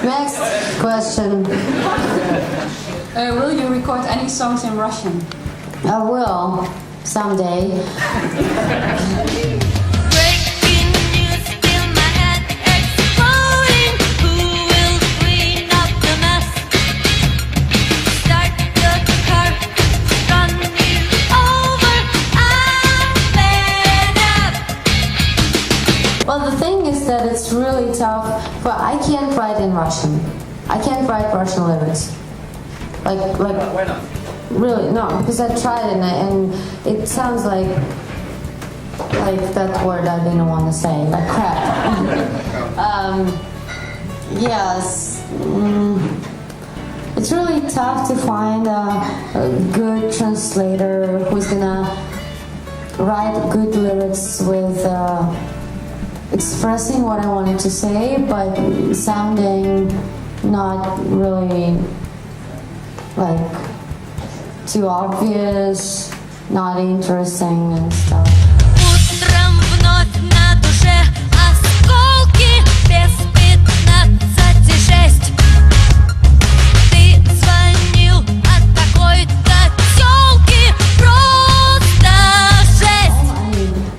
Next question. Will you record any songs in Russian? I will, someday. Breaking news, fill my head exploding. Who will clean up the mess? Start the car, run you over. I'm fed up. Well, the thing is that it's really tough, but I can't write in Russian. I can't write Russian lyrics. Like. Why not? Really, no, because I tried it and it sounds like that word I didn't want to say, like crap. Yes, it's really tough to find a good translator who's gonna write good lyrics with expressing what I wanted to say, but sounding not really like too obvious, not interesting and stuff. Утром вновь на душе осколки без 15:06. Ты звонил от такой-то тёлки, просто жесть.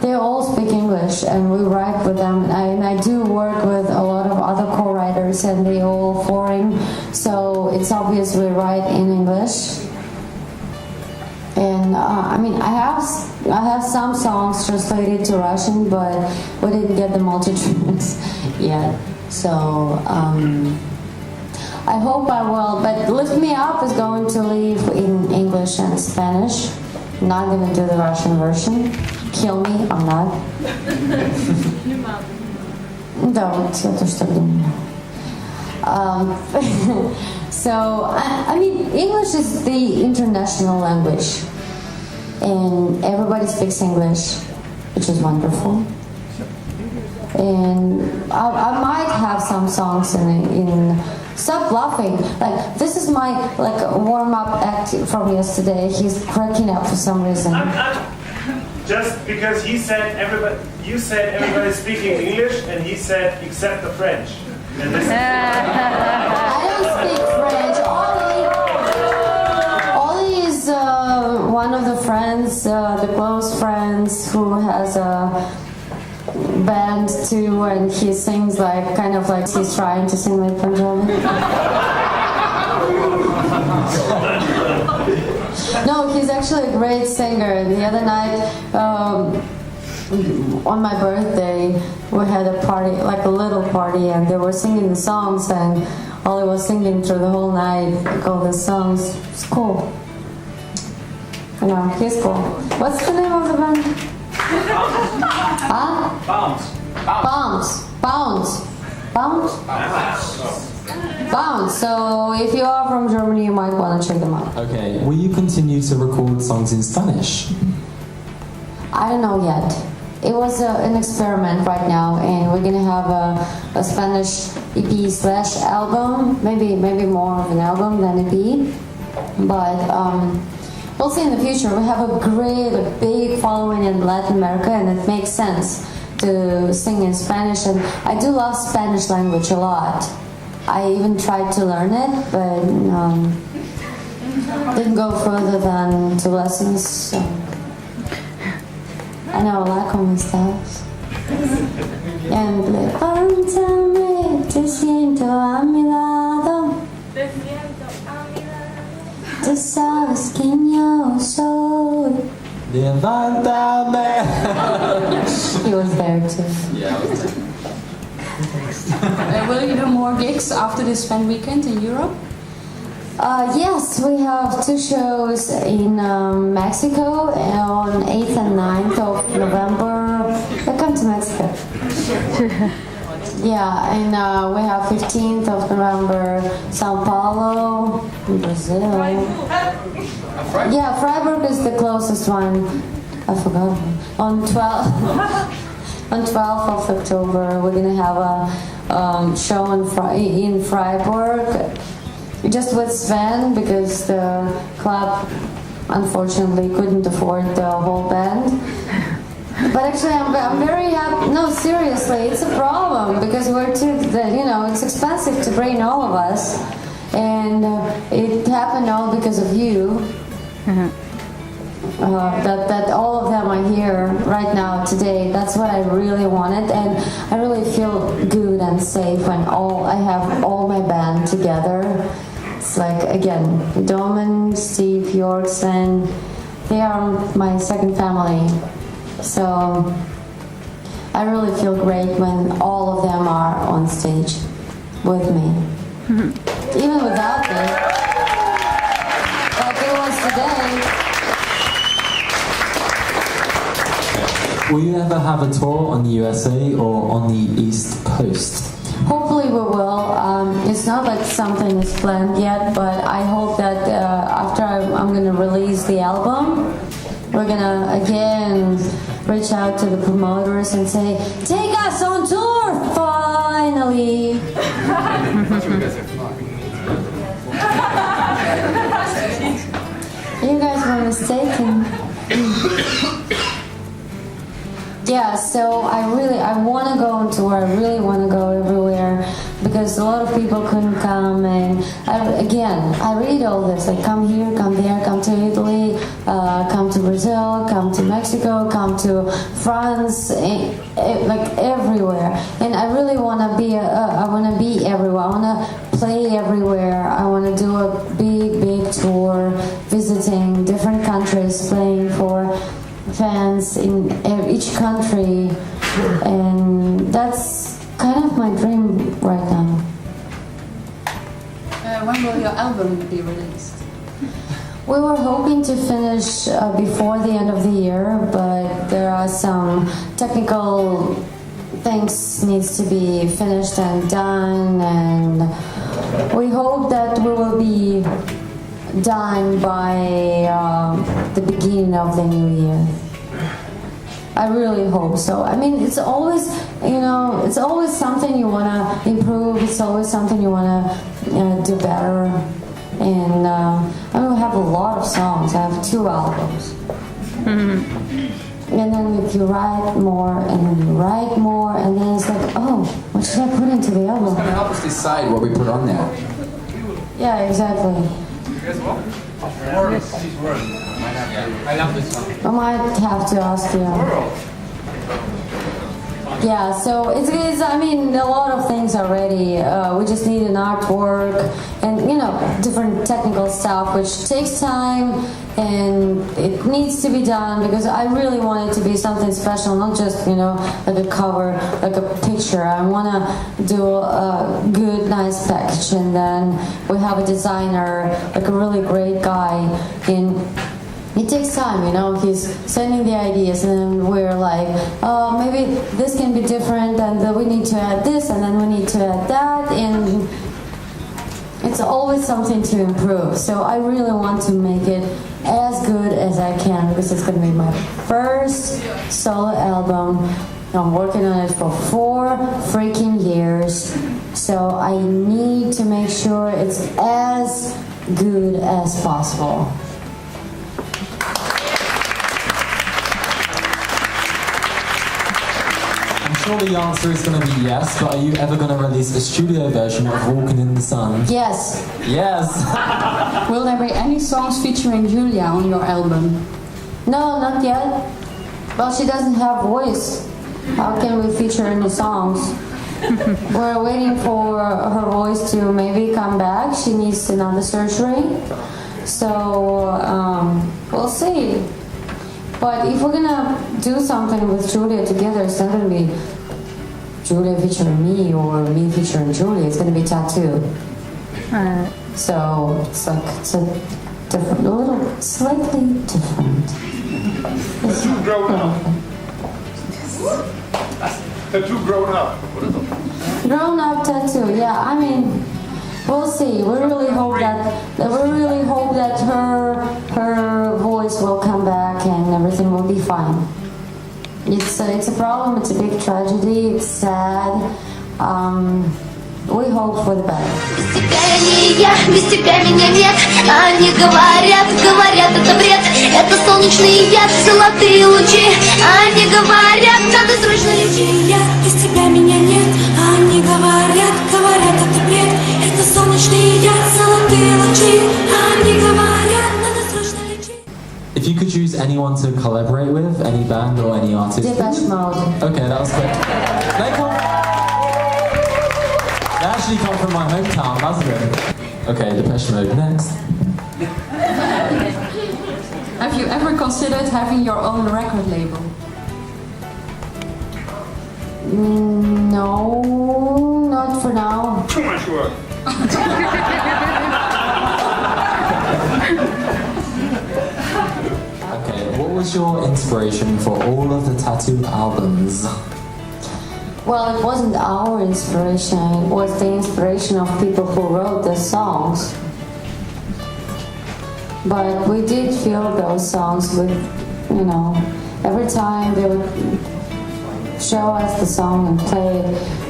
They all speak English and we write with them, and I do work with a lot of other co-writers and they all foreign, so it's obvious we write in English. And I mean, I have some songs translated to Russian, but we didn't get the multi-tracks yet. So I hope I will. But Lift Me Up is going to leave in English and Spanish. I'm not going to do the Russian version. Kill me, I'm not. Да, вот я тоже так думаю. So, I mean, English is the international language, and everybody speaks English, which is wonderful. And I might have some songs in Stop laughing. Like, this is my warm-up act from yesterday. He's cracking up for some reason. Just because you said everybody's speaking English, and he said except the French. And this I don't speak French. Ollie is one of the friends, the close friends, who has a band too, and he sings kind of like he's trying to sing like Punjabi. No, he's actually a great singer. The other night, on my birthday, we had a party, like a little party, and they were singing the songs, and Ollie was singing through the whole night, like all the songs. It's cool. You know, he's cool. What's the name of the band? Huh? Bounce. So if you are from Germany, you might want to check them out. Okay. Will you continue to record songs in Spanish? I don't know yet. It was an experiment right now, and we're gonna have a Spanish EP/album, maybe more of an album than EP. But we'll see in the future. We have a great, big following in Latin America, and it makes sense to sing in Spanish. And I do love Spanish language a lot. I even tried to learn it, but didn't go further than 2 lessons. So. I know, hola, ¿cómo estás? And levántame, te siento a mi lado. Tú sabes quién yo soy. Levántame. He was there too. Yeah, I was there. Will you do more gigs after this fan weekend in Europe? Yes, we have 2 shows in Mexico on 8th and 9th of November. Welcome to Mexico. Yeah, and we have 15th of November, Sao Paulo, in Brazil. Yeah, Freiburg is the closest one. I forgot. On 12th of October, we're gonna have a show in Freiburg. Just with Sven, because the club unfortunately couldn't afford the whole band. But actually, I'm very happy. No, seriously, it's a problem because we're too. It's expensive to bring all of us, and it happened all because of you. That all of them are here right now today. That's what I really wanted, and I really feel good and safe when I have all my band together. It's like again, Domen, Steve, Yorkson, they are my second family. So I really feel great when all of them are on stage with me. Even without me, like it was today. Will you ever have a tour on the USA or on the East Coast? Hopefully we will. It's not like something is planned yet, but I hope that after I'm going to release the album, we're going to again reach out to the promoters and say, take us on tour, finally! You guys were mistaken. Yeah, so I want to go on tour. I really want to go everywhere because a lot of people couldn't come. And I read all this like come here, come there, come to Italy, come to Brazil, come to Mexico, come to France, like everywhere. And I really want to be. I want to be everywhere. I want to play everywhere. I want to do a big tour, visiting different countries, playing for fans in each country, and that's kind of my dream right now. When will your album be released? We were hoping to finish before the end of the year, but there are some technical things needs to be finished and done, and we hope that we will be done by the beginning of the new year. I really hope so. I mean, it's always, it's always something you want to improve. It's always something you want to do better. And I have a lot of songs. I have 2 albums. And then if you write more, and then you write more, and then it's like, oh, what should I put into the album? It's going to help us decide what we put on there. Yeah, exactly. I love this one. I might have to ask you. Yeah, so it's I mean, a lot of things are ready. We just need an artwork and, different technical stuff, which takes time and it needs to be done because I really want it to be something special, not just, like a cover, like a picture. I want to do a good, nice package, and then we have a designer, like a really great guy it takes time, he's sending the ideas and then we're like, oh, maybe this can be different and then we need to add this and then we need to add that, and it's always something to improve. So I really want to make it as good as I can because it's going to be my first solo album. I'm working on it for 4 freaking years. So I need to make sure it's as good as possible. I'm sure the answer is going to be yes, but are you ever going to release a studio version of Walking in the Sun? Yes. Yes! Will there be any songs featuring Julia on your album? No, not yet. Well, she doesn't have voice. How can we feature any songs? We're waiting for her voice to maybe come back. She needs another surgery. So, we'll see. But if we're gonna do something with Julia together, it's not gonna be Julia featuring me or me featuring Julia. It's gonna be T.A.T.u. So it's like it's a different, a little slightly different. T.A.T.u grown up. T.A.T.u grown up. Grown up T.A.T.u. Yeah, I mean, we'll see. We really hope that her voice will come back and everything will be fine. It's a problem. It's a big tragedy. It's sad. We hope for the better. Без тебя я не я, без тебя меня нет. Они говорят, это бред. Это солнечный яд, золотые лучи. Они говорят. anyone to collaborate with? Any band or any artist? Depeche Mode. Okay, that was quick. They actually come from my hometown, Basel. Okay, Depeche Mode next. Have you ever considered having your own record label? No, not for now. Too much work. Okay, what was your inspiration for all of the t.A.T.u albums? Well, it wasn't our inspiration, it was the inspiration of people who wrote the songs. But we did feel those songs with, every time they would show us the song and play it,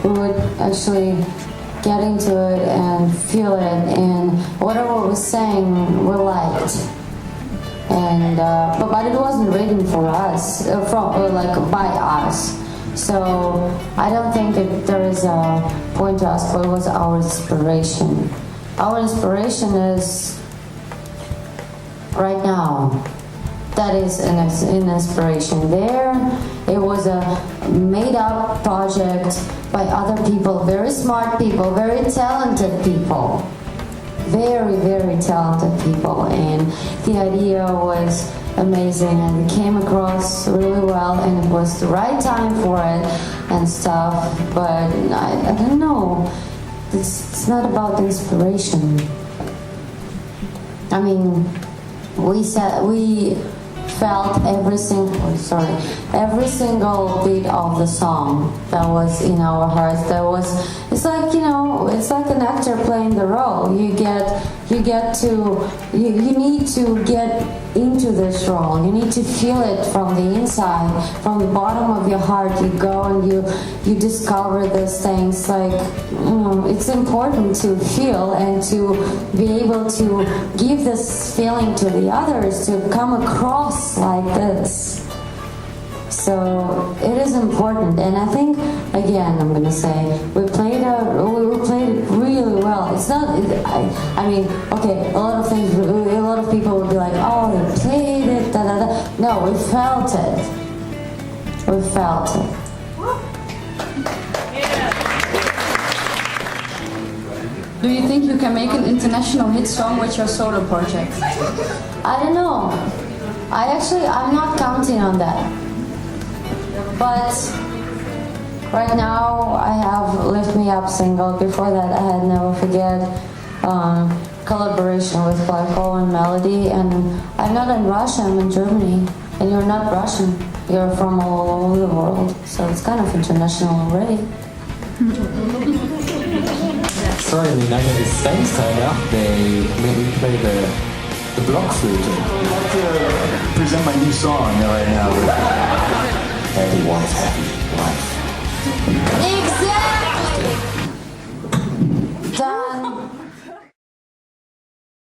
we would actually get into it and feel it, and whatever we sang, we liked. And but it wasn't written for us, by us. So I don't think that there is a point to ask what was our inspiration. Our inspiration is right now. That is an inspiration. There, it was a made-up project by other people, very smart people, very talented people. Very, very talented people, and the idea was amazing, and it came across really well, and it was the right time for it and stuff. But I don't know. It's not about inspiration. I mean, we felt every single beat of the song that was in our hearts. It's like an actor playing the role. You need to get into this role. You need to feel it from the inside, from the bottom of your heart. You go and you discover these things. It's important to feel and to be able to give this feeling to the others, to come across like this. So it is important, and I think, again, I'm gonna say we played it really well. It's not. I mean, okay, a lot of people would be like, oh, they played it, da da da. No, we felt it. We felt it. Do you think you can make an international hit song with your solo project? I don't know. I'm not counting on that. But right now I have Lift Me Up single. Before that I had Never Forget, collaboration with Black Hole and Melody. And I'm not in Russia, I'm in Germany. And you're not Russian. You're from all over the world. So it's kind of international already. Sorry, Lena, I got the stage turned up. They made me play the block flute. I'd like to present my new song right now. Happy wife, happy life.